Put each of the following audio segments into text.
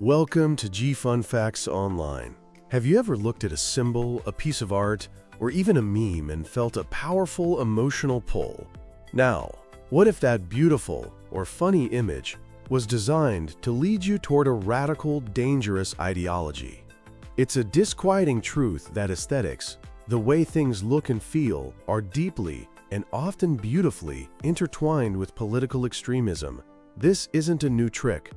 Welcome to G Fun Facts Online. Have you ever looked at a symbol, a piece of art, or even a meme and felt a powerful emotional pull? Now, what if that beautiful or funny image was designed to lead you toward a radical, dangerous ideology? It's a disquieting truth that aesthetics, the way things look and feel, are deeply and often beautifully intertwined with political extremism. This isn't a new trick.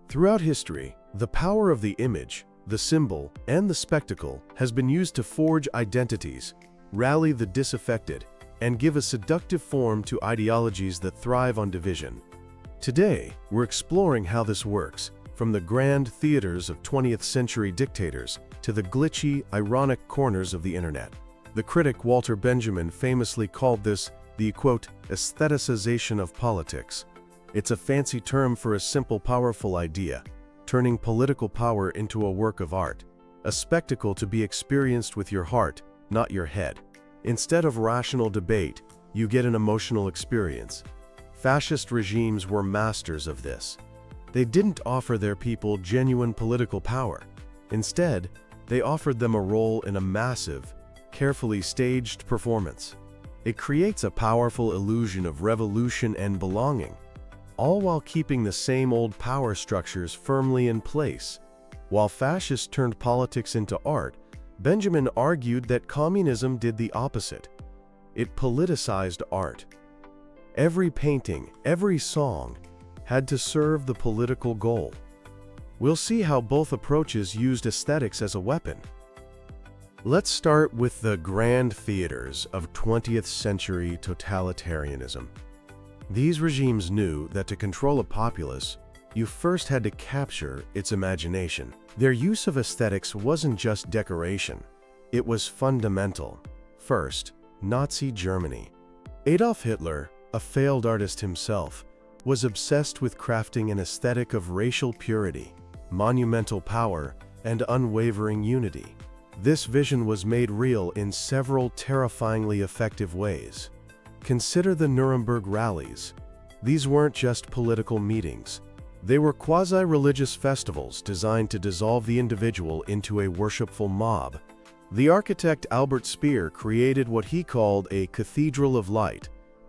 Throughout history, the power of the image, the symbol, and the spectacle has been used to forge identities, rally the disaffected, and give a seductive form to ideologies that thrive on division. Today, we're exploring how this works, from the grand theaters of 20th century dictators to the glitchy, ironic corners of the internet. The critic Walter Benjamin famously called this the, quote, aestheticization of politics. It's a fancy term for a simple, powerful idea, turning political power into a work of art, a spectacle to be experienced with your heart, not your head. Instead of rational debate, you get an emotional experience. Fascist regimes were masters of this. They didn't offer their people genuine political power. Instead, they offered them a role in a massive, carefully staged performance. It creates a powerful illusion of revolution and belonging, all while keeping the same old power structures firmly in place. While fascists turned politics into art, Benjamin argued that communism did the opposite. It politicized art. Every painting, every song, had to serve the political goal. We'll see how both approaches used aesthetics as a weapon. Let's start with the grand theaters of 20th century totalitarianism. These regimes knew that to control a populace, you first had to capture its imagination. Their use of aesthetics wasn't just decoration, it was fundamental. First, Nazi Germany. Adolf Hitler, a failed artist himself, was obsessed with crafting an aesthetic of racial purity, monumental power, and unwavering unity. This vision was made real in several terrifyingly effective ways. Consider the Nuremberg rallies. These weren't just political meetings. They were quasi-religious festivals designed to dissolve the individual into a worshipful mob. The architect Albert Speer created what he called a cathedral of light,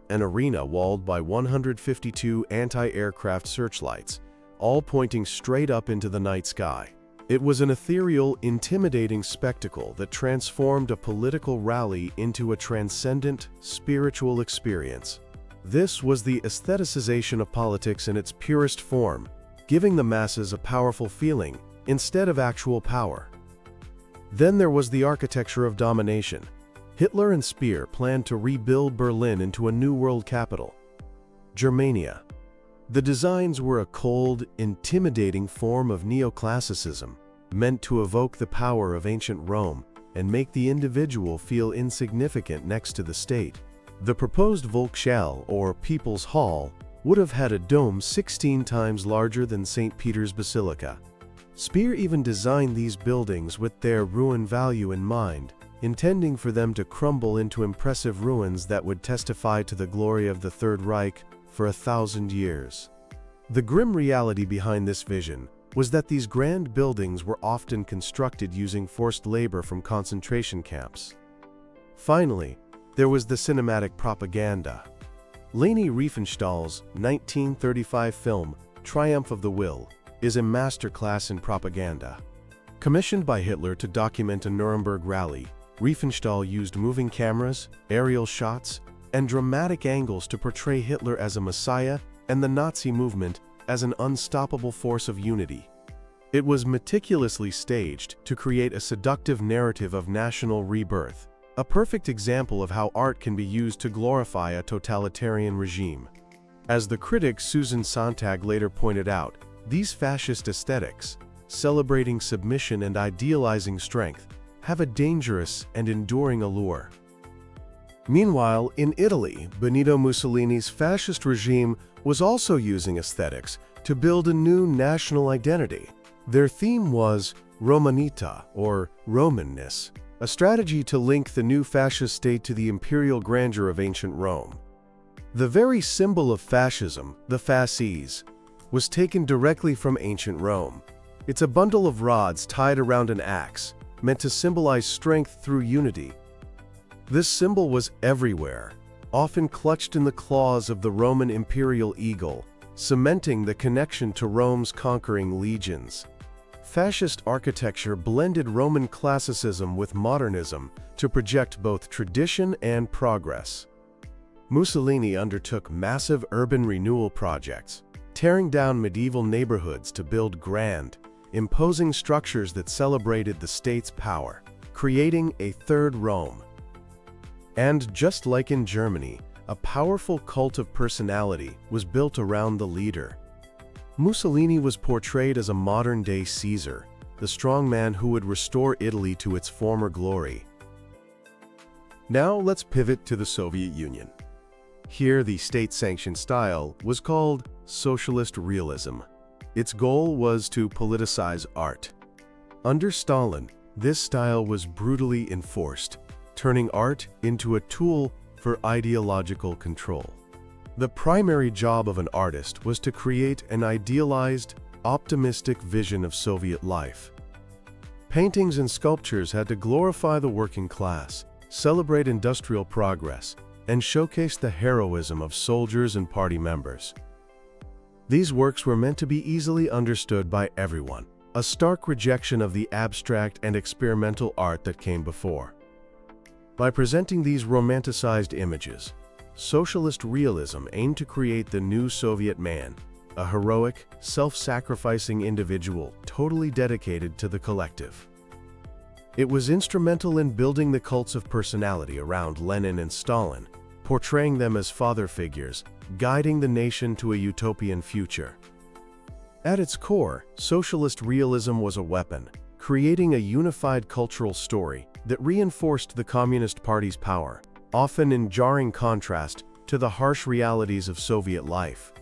an arena walled by 152 anti-aircraft searchlights, all pointing straight up into the night sky. It was an ethereal, intimidating spectacle that transformed a political rally into a transcendent, spiritual experience. This was the aestheticization of politics in its purest form, giving the masses a powerful feeling instead of actual power. Then there was the architecture of domination. Hitler and Speer planned to rebuild Berlin into a new world capital, Germania. The designs were a cold, intimidating form of neoclassicism, meant to evoke the power of ancient Rome and make the individual feel insignificant next to the state. The proposed Volkshalle, or People's Hall, would have had a dome 16 times larger than St. Peter's Basilica. Speer even designed these buildings with their ruin value in mind, intending for them to crumble into impressive ruins that would testify to the glory of the Third Reich for 1,000 years. The grim reality behind this vision was that these grand buildings were often constructed using forced labor from concentration camps. Finally, there was the cinematic propaganda. Leni Riefenstahl's 1935 film, Triumph of the Will, is a masterclass in propaganda. Commissioned by Hitler to document a Nuremberg rally, Riefenstahl used moving cameras, aerial shots, and dramatic angles to portray Hitler as a messiah and the Nazi movement as an unstoppable force of unity. It was meticulously staged to create a seductive narrative of national rebirth, a perfect example of how art can be used to glorify a totalitarian regime. As the critic Susan Sontag later pointed out, these fascist aesthetics, celebrating submission and idealizing strength, have a dangerous and enduring allure. Meanwhile, in Italy, Benito Mussolini's fascist regime was also using aesthetics to build a new national identity. Their theme was Romanità, or Romanness, a strategy to link the new fascist state to the imperial grandeur of ancient Rome. The very symbol of fascism, the fasces, was taken directly from ancient Rome. It's a bundle of rods tied around an axe, meant to symbolize strength through unity. This symbol was everywhere, often clutched in the claws of the Roman imperial eagle, cementing the connection to Rome's conquering legions. Fascist architecture blended Roman classicism with modernism to project both tradition and progress. Mussolini undertook massive urban renewal projects, tearing down medieval neighborhoods to build grand, imposing structures that celebrated the state's power, creating a third Rome. And just like in Germany, a powerful cult of personality was built around the leader. Mussolini was portrayed as a modern-day Caesar, the strongman who would restore Italy to its former glory. Now let's pivot to the Soviet Union. Here, the state-sanctioned style was called socialist realism. Its goal was to politicize art. Under Stalin, this style was brutally enforced, turning art into a tool for ideological control. The primary job of an artist was to create an idealized, optimistic vision of Soviet life. Paintings and sculptures had to glorify the working class, celebrate industrial progress, and showcase the heroism of soldiers and party members. These works were meant to be easily understood by everyone, a stark rejection of the abstract and experimental art that came before. By presenting these romanticized images, socialist realism aimed to create the new Soviet man, a heroic, self-sacrificing individual totally dedicated to the collective. It was instrumental in building the cults of personality around Lenin and Stalin, portraying them as father figures, guiding the nation to a utopian future. At its core, socialist realism was a weapon, creating a unified cultural story that reinforced the Communist Party's power, often in jarring contrast to the harsh realities of Soviet life.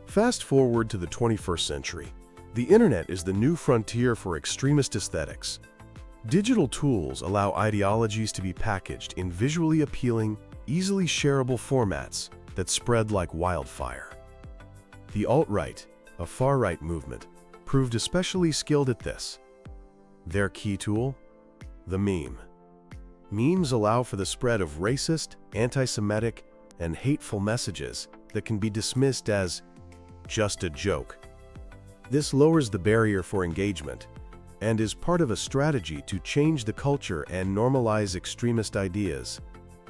Fast forward to the 21st century. The internet is the new frontier for extremist aesthetics. Digital tools allow ideologies to be packaged in visually appealing, easily shareable formats that spread like wildfire. The alt-right, a far-right movement, proved especially skilled at this. Their key tool? The meme. Memes allow for the spread of racist, anti-Semitic, and hateful messages that can be dismissed as just a joke. This lowers the barrier for engagement and is part of a strategy to change the culture and normalize extremist ideas.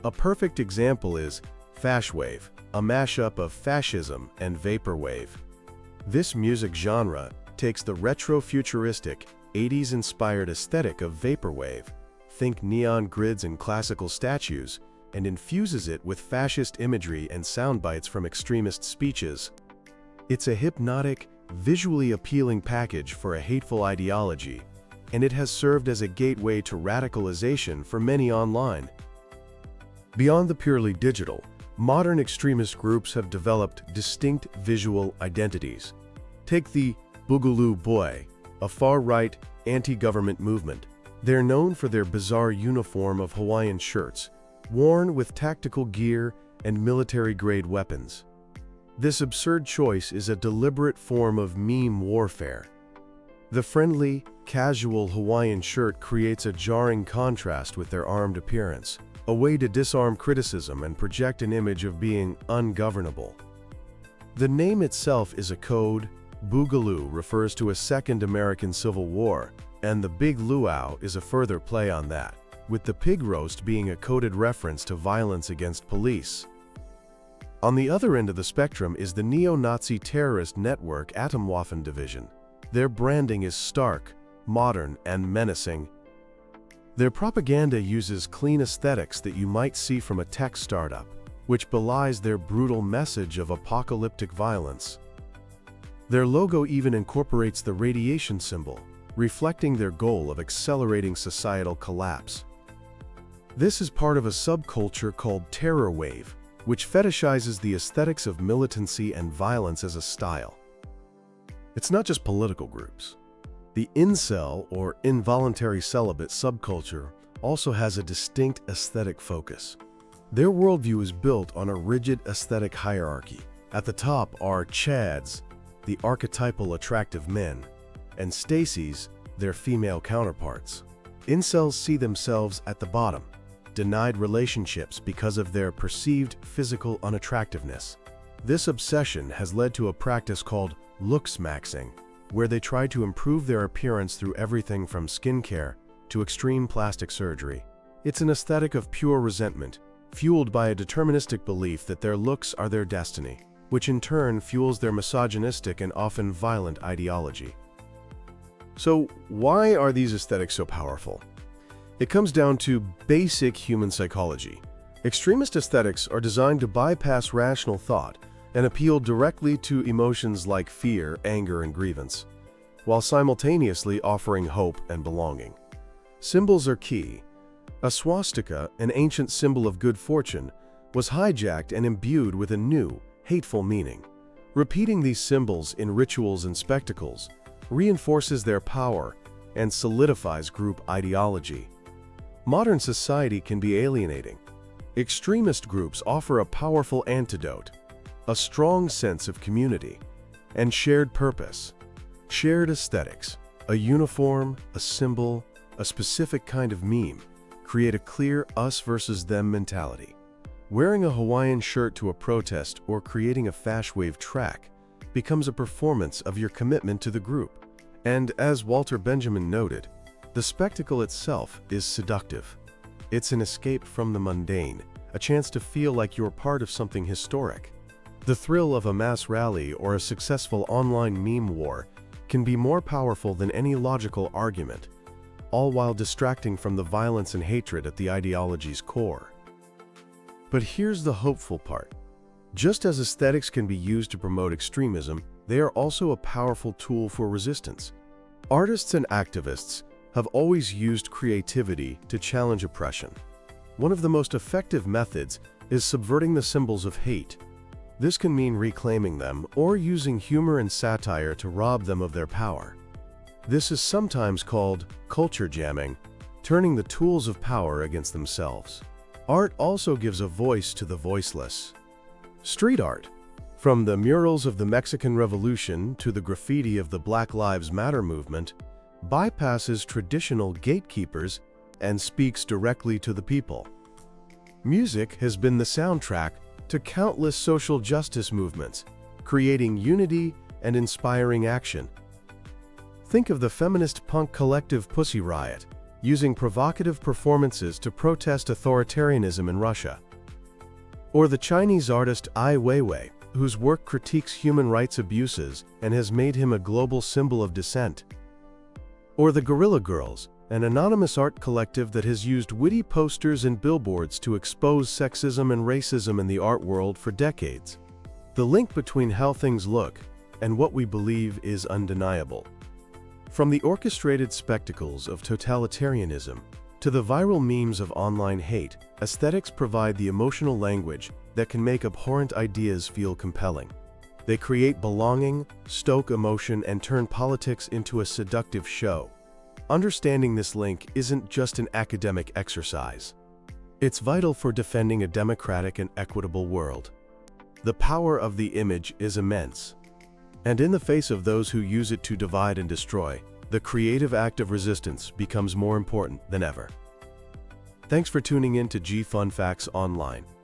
A perfect example is Fashwave, a mashup of fascism and vaporwave. This music genre takes the retro-futuristic, 80s-inspired aesthetic of vaporwave, think neon grids and classical statues, and infuses it with fascist imagery and sound bites from extremist speeches. It's a hypnotic, visually appealing package for a hateful ideology, and it has served as a gateway to radicalization for many online. Beyond the purely digital, modern extremist groups have developed distinct visual identities. Take the Boogaloo Boy, a far-right, anti-government movement. They're known for their bizarre uniform of Hawaiian shirts, worn with tactical gear and military-grade weapons. This absurd choice is a deliberate form of meme warfare. The friendly, casual Hawaiian shirt creates a jarring contrast with their armed appearance, a way to disarm criticism and project an image of being ungovernable. The name itself is a code. Boogaloo refers to a Second American Civil War, and the Big Luau is a further play on that, with the pig roast being a coded reference to violence against police. On the other end of the spectrum is the neo-Nazi terrorist network Atomwaffen Division. Their branding is stark, modern, and menacing. Their propaganda uses clean aesthetics that you might see from a tech startup, which belies their brutal message of apocalyptic violence. Their logo even incorporates the radiation symbol, reflecting their goal of accelerating societal collapse. This is part of a subculture called Terror Wave, which fetishizes the aesthetics of militancy and violence as a style. It's not just political groups. The incel, or involuntary celibate subculture, also has a distinct aesthetic focus. Their worldview is built on a rigid aesthetic hierarchy. At the top are chads, the archetypal attractive men, and Stacy's, their female counterparts. Incels see themselves at the bottom, denied relationships because of their perceived physical unattractiveness. This obsession has led to a practice called looks maxing, where they try to improve their appearance through everything from skincare to extreme plastic surgery. It's an aesthetic of pure resentment, fueled by a deterministic belief that their looks are their destiny, which in turn fuels their misogynistic and often violent ideology. So, why are these aesthetics so powerful? It comes down to basic human psychology. Extremist aesthetics are designed to bypass rational thought and appeal directly to emotions like fear, anger, and grievance, while simultaneously offering hope and belonging. Symbols are key. A swastika, an ancient symbol of good fortune, was hijacked and imbued with a new, hateful meaning. Repeating these symbols in rituals and spectacles reinforces their power and solidifies group ideology. Modern society can be alienating. Extremist groups offer a powerful antidote, a strong sense of community, and shared purpose. Shared aesthetics, a uniform, a symbol, a specific kind of meme, create a clear us versus them mentality. Wearing a Hawaiian shirt to a protest or creating a fashwave track becomes a performance of your commitment to the group. And as Walter Benjamin noted, the spectacle itself is seductive. It's an escape from the mundane, a chance to feel like you're part of something historic. The thrill of a mass rally or a successful online meme war can be more powerful than any logical argument, all while distracting from the violence and hatred at the ideology's core. But here's the hopeful part. Just as aesthetics can be used to promote extremism, they are also a powerful tool for resistance. Artists and activists have always used creativity to challenge oppression. One of the most effective methods is subverting the symbols of hate. This can mean reclaiming them or using humor and satire to rob them of their power. This is sometimes called culture jamming, turning the tools of power against themselves. Art also gives a voice to the voiceless. Street art, from the murals of the Mexican Revolution to the graffiti of the Black Lives Matter movement, bypasses traditional gatekeepers and speaks directly to the people. Music has been the soundtrack to countless social justice movements, creating unity and inspiring action. Think of the feminist punk collective Pussy Riot, using provocative performances to protest authoritarianism in Russia. Or the Chinese artist Ai Weiwei, whose work critiques human rights abuses and has made him a global symbol of dissent. Or the Guerrilla Girls, an anonymous art collective that has used witty posters and billboards to expose sexism and racism in the art world for decades. The link between how things look and what we believe is undeniable. From the orchestrated spectacles of totalitarianism to the viral memes of online hate, aesthetics provide the emotional language that can make abhorrent ideas feel compelling. They create belonging, stoke emotion, and turn politics into a seductive show. Understanding this link isn't just an academic exercise. It's vital for defending a democratic and equitable world. The power of the image is immense. And in the face of those who use it to divide and destroy, the creative act of resistance becomes more important than ever. Thanks for tuning in to G Fun Facts Online.